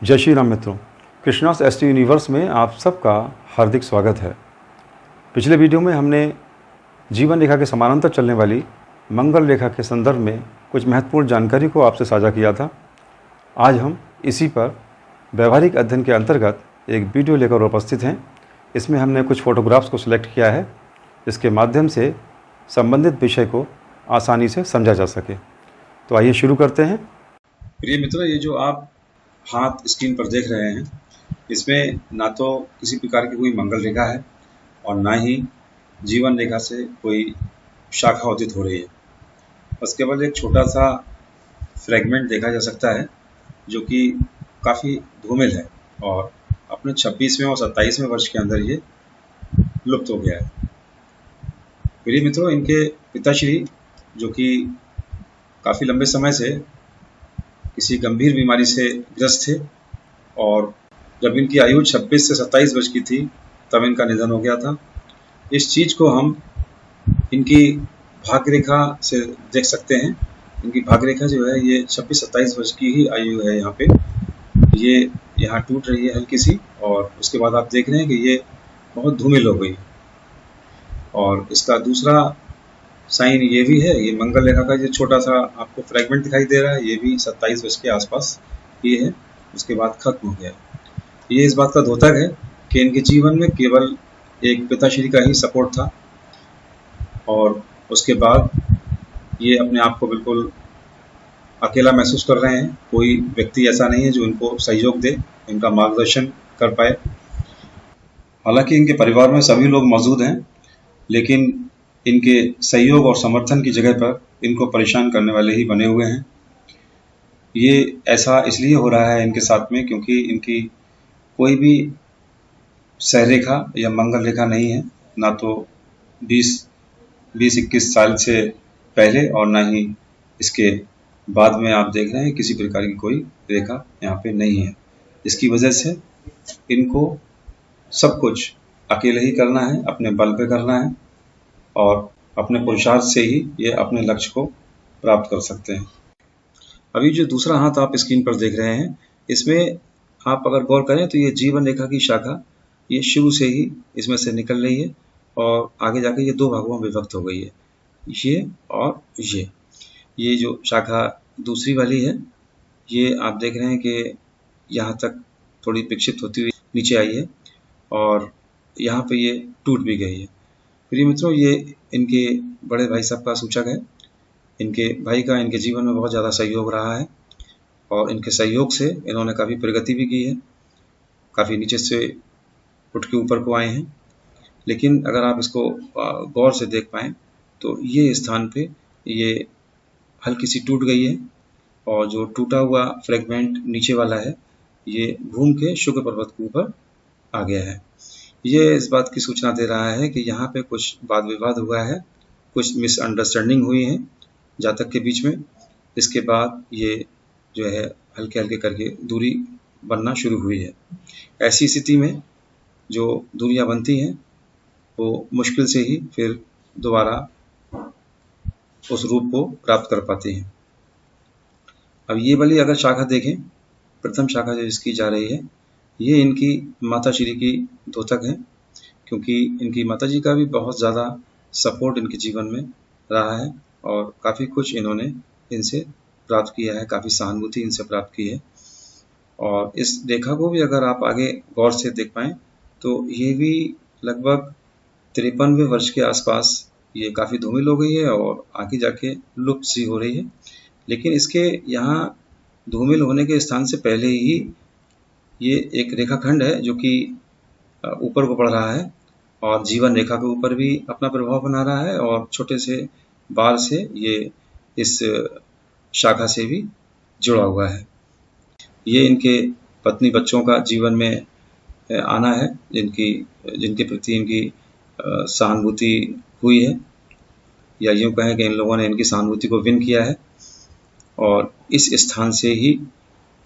जय श्री राम मित्रों, Krishna's ST universe में आप सबका हार्दिक स्वागत है। पिछले वीडियो में हमने जीवन रेखा के समानांतर चलने वाली मंगल रेखा के संदर्भ में कुछ महत्वपूर्ण जानकारी को आपसे साझा किया था। आज हम इसी पर व्यवहारिक अध्ययन के अंतर्गत एक वीडियो लेकर उपस्थित हैं। इसमें हमने कुछ फोटोग्राफ्स को सिलेक्ट किया है जिसके माध्यम से संबंधित विषय को आसानी से समझा जा सके। तो आइए शुरू करते हैं। प्रिय मित्रों, ये जो आप हाथ स्क्रीन पर देख रहे हैं, इसमें ना तो किसी प्रकार की कोई मंगल रेखा है और ना ही जीवन रेखा से कोई शाखा उदित हो रही है। बस केवल एक छोटा सा फ्रेगमेंट देखा जा सकता है जो कि काफ़ी धूमिल है और अपने 26वें और 27वें वर्ष के अंदर ये लुप्त हो गया है। प्रिय मित्रों, इनके पिताश्री जो कि काफ़ी लंबे समय से किसी गंभीर बीमारी से ग्रस्त थे और जब इनकी आयु 26 से 27 वर्ष की थी तब इनका निधन हो गया था। इस चीज़ को हम इनकी भाग्य रेखा से देख सकते हैं। इनकी भाग्य रेखा जो है ये 26-27 वर्ष की ही आयु है। यहाँ पे ये यहाँ टूट रही है हल्की सी और उसके बाद आप देख रहे हैं कि ये बहुत धूमिल हो गई। और इसका दूसरा साइन ये भी है, ये मंगल रेखा का जो छोटा सा आपको फ्रेगमेंट दिखाई दे रहा है, ये भी 27 वर्ष के आसपास ये है। उसके बाद खत्म हो गया। ये इस बात का द्योतक है कि इनके जीवन में केवल एक पिताश्री का ही सपोर्ट था और उसके बाद ये अपने आप को बिल्कुल अकेला महसूस कर रहे हैं। कोई व्यक्ति ऐसा नहीं है जो इनको सहयोग दे, इनका मार्गदर्शन कर पाए। हालांकि इनके परिवार में सभी लोग मौजूद हैं, लेकिन इनके सहयोग और समर्थन की जगह पर इनको परेशान करने वाले ही बने हुए हैं। ये ऐसा इसलिए हो रहा है इनके साथ में क्योंकि इनकी कोई भी सहरेखा या मंगल रेखा नहीं है, ना तो 20-21 साल से पहले और ना ही इसके बाद में आप देख रहे हैं किसी प्रकार की कोई रेखा यहाँ पे नहीं है। इसकी वजह से इनको सब कुछ अकेले ही करना है, अपने बल पे करना है और अपने पुरुषार्थ से ही ये अपने लक्ष्य को प्राप्त कर सकते हैं। अभी जो दूसरा हाथ आप स्क्रीन पर देख रहे हैं, इसमें आप अगर गौर करें तो ये जीवन रेखा की शाखा ये शुरू से ही इसमें से निकल रही है और आगे जाके ये दो भागों में विभक्त हो गई है, ये और ये जो शाखा दूसरी वाली है, ये आप देख रहे हैं कि यहाँ तक थोड़ी विकसित होती हुई नीचे आई है और यहाँ पे ये टूट भी गई है। प्रिय मित्रों, ये इनके बड़े भाई साहब का सूचक है। इनके भाई का इनके जीवन में बहुत ज़्यादा सहयोग रहा है और इनके सहयोग से इन्होंने काफ़ी प्रगति भी की है, काफ़ी नीचे से उठ के ऊपर को आए हैं। लेकिन अगर आप इसको गौर से देख पाएँ तो ये स्थान पे ये हल्की सी टूट गई है और जो टूटा हुआ फ्रेगमेंट नीचे वाला है ये घूम के शुक्र पर्वत के ऊपर आ गया है। ये इस बात की सूचना दे रहा है कि यहाँ पे कुछ वाद विवाद हुआ है, कुछ मिसअंडरस्टैंडिंग हुई है जातक के बीच में। इसके बाद ये जो है हल्के हल्के करके दूरी बनना शुरू हुई है। ऐसी स्थिति में जो दूरियां बनती हैं वो मुश्किल से ही फिर दोबारा उस रूप को प्राप्त कर पाती हैं। अब ये वाली अगर शाखा देखें, प्रथम शाखा जो इसकी जा रही है, ये इनकी माताश्री की द्योतक है क्योंकि इनकी माताजी का भी बहुत ज़्यादा सपोर्ट इनके जीवन में रहा है और काफ़ी कुछ इन्होंने इनसे प्राप्त किया है, काफ़ी सहानुभूति इनसे प्राप्त की है। और इस रेखा को भी अगर आप आगे गौर से देख पाएँ तो ये भी लगभग 53वें वर्ष के आसपास ये काफ़ी धूमिल हो गई है और आगे जाके लुप्त सी हो रही है। लेकिन इसके यहाँ धूमिल होने के स्थान से पहले ही ये एक रेखाखंड है जो कि ऊपर को बढ़ रहा है और जीवन रेखा के ऊपर भी अपना प्रभाव बना रहा है और छोटे से बार से ये इस शाखा से भी जुड़ा हुआ है। ये इनके पत्नी बच्चों का जीवन में आना है जिनके प्रति इनकी सहानुभूति हुई है, या यूँ कहें कि इन लोगों ने इनकी सहानुभूति को विन किया है और इस स्थान से ही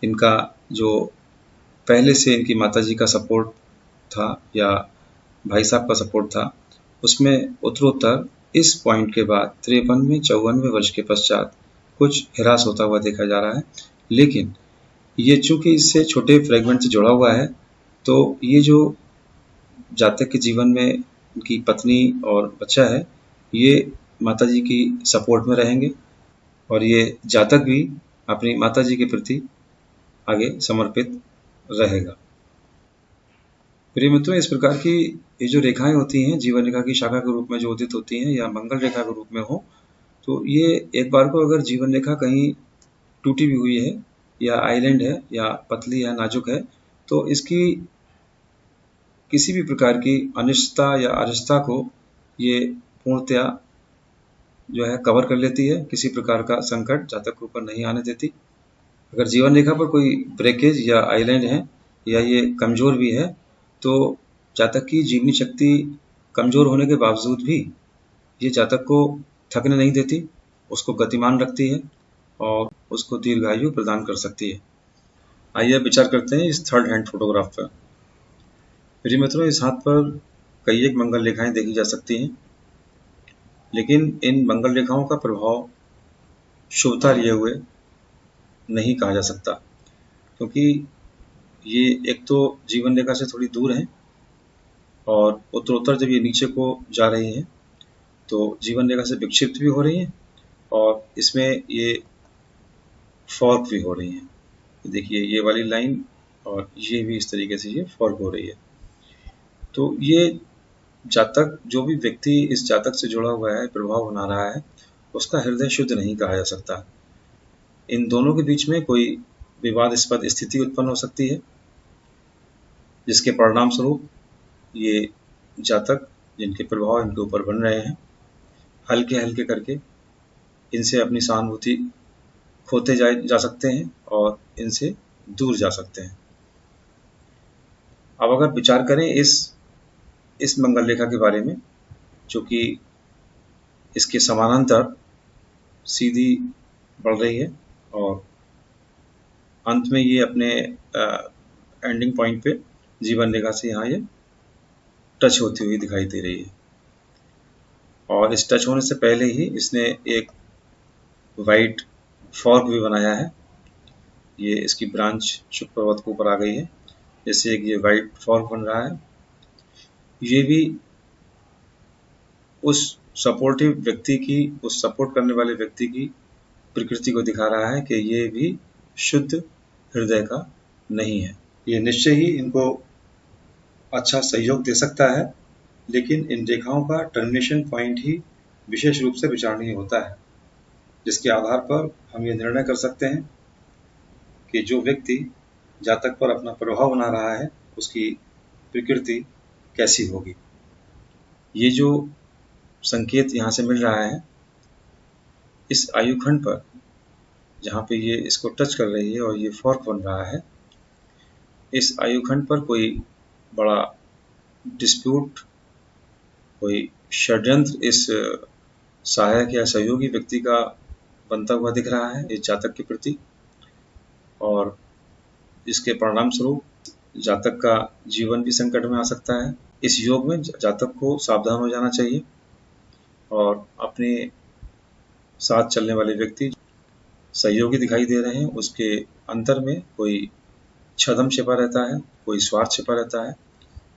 इनका जो पहले से इनकी माताजी का सपोर्ट था या भाई साहब का सपोर्ट था, उसमें उत्तरोत्तर इस पॉइंट के बाद 53वें 54वें वर्ष के पश्चात कुछ ह्रास होता हुआ देखा जा रहा है। लेकिन ये चूंकि इससे छोटे फ्रेगमेंट से जुड़ा हुआ है, तो ये जो जातक के जीवन में उनकी पत्नी और बच्चा है, ये माता जी की सपोर्ट में रहेंगे और ये जातक भी अपनी माता जी के प्रति आगे समर्पित रहेगा। प्रिय मित्रों, इस प्रकार की ये जो रेखाएं होती हैं जीवन रेखा की शाखा के रूप में जो उदित होती हैं या मंगल रेखा के रूप में हो, तो ये एक बार को अगर जीवन रेखा कहीं टूटी भी हुई है या आइलैंड है या पतली या नाजुक है, तो इसकी किसी भी प्रकार की अनिश्चितता या अरिष्टता को ये पूर्णतया जो है कवर कर लेती है। किसी प्रकार का संकट जातक के ऊपर नहीं आने देती। अगर जीवन रेखा पर कोई ब्रेकेज या आइलैंड है या ये कमजोर भी है, तो जातक की जीवनी शक्ति कमजोर होने के बावजूद भी ये जातक को थकने नहीं देती, उसको गतिमान रखती है और उसको दीर्घायु प्रदान कर सकती है। आइए विचार करते हैं इस थर्ड हैंड फोटोग्राफ पर। प्रिय मित्रों, इस हाथ पर कई एक मंगल रेखाएं देखी जा सकती हैं, लेकिन इन मंगल रेखाओं का प्रभाव शुभता लिए हुए नहीं कहा जा सकता, क्योंकि ये एक तो जीवन रेखा से थोड़ी दूर है और उत्तरोत्तर जब ये नीचे को जा रही है तो जीवन रेखा से विक्षिप्त भी हो रही है और इसमें ये फॉर्क भी हो रही है। देखिए ये वाली लाइन और ये भी इस तरीके से ये फॉर्क हो रही है। तो ये जातक, जो भी व्यक्ति इस जातक से जुड़ा हुआ है, प्रभाव बना रहा है, उसका हृदय शुद्ध नहीं कहा जा सकता। इन दोनों के बीच में कोई विवादास्पद स्थिति उत्पन्न हो सकती है, जिसके परिणाम स्वरूप ये जातक जिनके प्रभाव इनके ऊपर बन रहे हैं, हल्के हल्के करके इनसे अपनी सहानुभूति खोते जा सकते हैं और इनसे दूर जा सकते हैं। अब अगर विचार करें इस मंगल रेखा के बारे में, जो कि इसके समानांतर सीधी बढ़ रही है और अंत में ये अपने एंडिंग पॉइंट पे जीवन रेखा से यहाँ ये टच होती हुई दिखाई दे रही है। और इस टच होने से पहले ही इसने एक वाइट फॉर्क भी बनाया है। ये इसकी ब्रांच शुक्र पर्वत के ऊपर आ गई है, जैसे एक ये वाइट फॉर्क बन रहा है। ये भी उस सपोर्टिव व्यक्ति की, उस सपोर्ट करने वाले व्यक्ति की प्रकृति को दिखा रहा है कि ये भी शुद्ध हृदय का नहीं है। ये निश्चय ही इनको अच्छा सहयोग दे सकता है, लेकिन इन रेखाओं का टर्मिनेशन पॉइंट ही विशेष रूप से विचारणीय होता है, जिसके आधार पर हम ये निर्णय कर सकते हैं कि जो व्यक्ति जातक पर अपना प्रभाव बना रहा है उसकी प्रकृति कैसी होगी। ये जो संकेत यहाँ से मिल रहा है, इस आयुखंड पर जहाँ पे ये इसको टच कर रही है और ये फॉर्क बन रहा है, इस आयुखंड पर कोई बड़ा डिस्प्यूट, कोई षड्यंत्र इस सहायक या सहयोगी व्यक्ति का बनता हुआ दिख रहा है इस जातक के प्रति, और इसके परिणाम स्वरूप जातक का जीवन भी संकट में आ सकता है। इस योग में जातक को सावधान हो जाना चाहिए और अपने साथ चलने वाले व्यक्ति सहयोगी दिखाई दे रहे हैं, उसके अंतर में कोई छद्म छिपा रहता है, कोई स्वार्थ छिपा रहता है,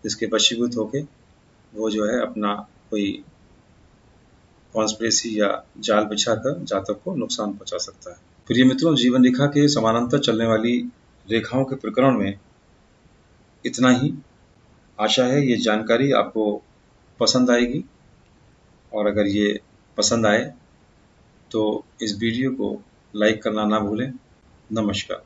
जिसके वशीभूत होके वो जो है अपना कोई कॉन्स्पिरेसी या जाल बिछाकर जातक को नुकसान पहुंचा सकता है। प्रिय मित्रों, जीवन रेखा के समानांतर चलने वाली रेखाओं के प्रकरण में इतना ही। आशा है ये जानकारी आपको पसंद आएगी, और अगर ये पसंद आए तो इस वीडियो को लाइक करना ना भूलें। नमस्कार।